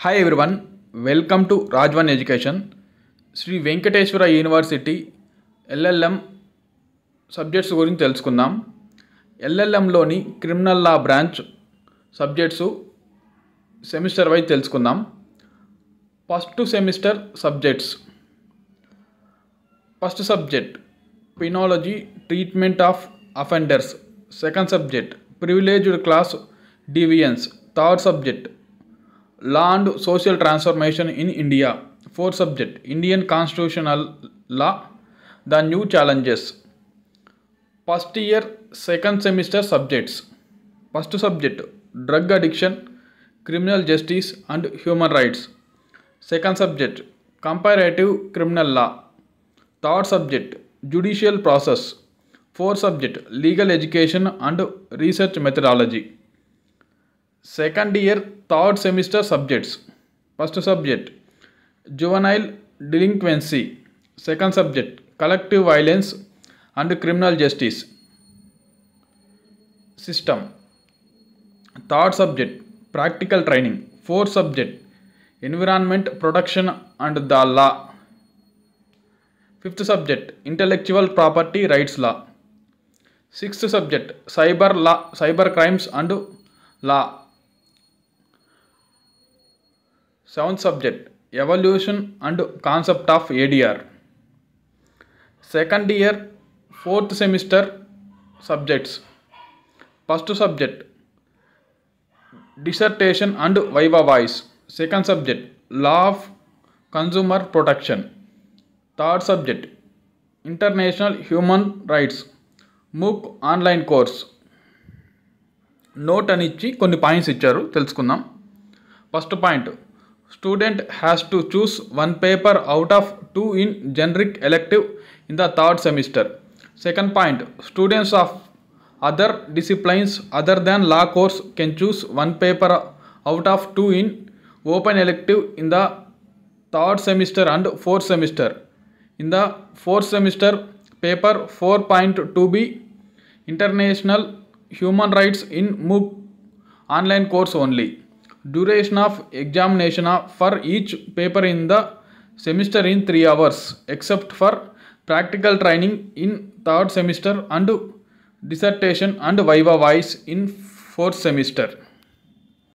Hi everyone, welcome to Rajvan Education. Shri Venkateswara university LLM subjects గురించి తెలుసుకుందాం. ఎల్ఎల్ఎంలోని criminal law branch subjects semester wise తెలుసుకుందాం. First semester subjects. First subject penology treatment of offenders. Second subject privileged class deviance. Third subject Law and Social Transformation in India. Fourth subject Indian Constitutional Law, the New Challenges. First year second semester subjects. First subject Drug Addiction, Criminal Justice and Human Rights. Second subject Comparative Criminal Law. Third subject Judicial Process. Fourth subject Legal Education and Research Methodology. Second year third semester subjects. First subject Juvenile Delinquency. Second subject Collective Violence and Criminal Justice System. Third subject Practical Training. Fourth subject Environment Protection and the Law. Fifth subject Intellectual Property Rights Law. Sixth subject Cyber Law, Cyber Crimes and Law. Seventh subject Evolution and Concept of ADR. Second year fourth semester subjects. First subject Dissertation and Viva Voice. Second subject Law of Consumer Protection. Third subject International Human Rights. MOOC online course. Note అని ఇచ్చి కొన్ని points ఇచ్చారు, తెలుసుకుందాం. First point Student has to choose one paper out of 2 in generic elective in the third semester. Second point, students of other disciplines other than law course can choose one paper out of 2 in open elective in the third semester and fourth semester. In the fourth semester, paper 4.2b International Human Rights in MOOC online course only. Duration of examination for each paper in the semester in 3 hours except for practical training in third semester and dissertation and viva voice in fourth semester.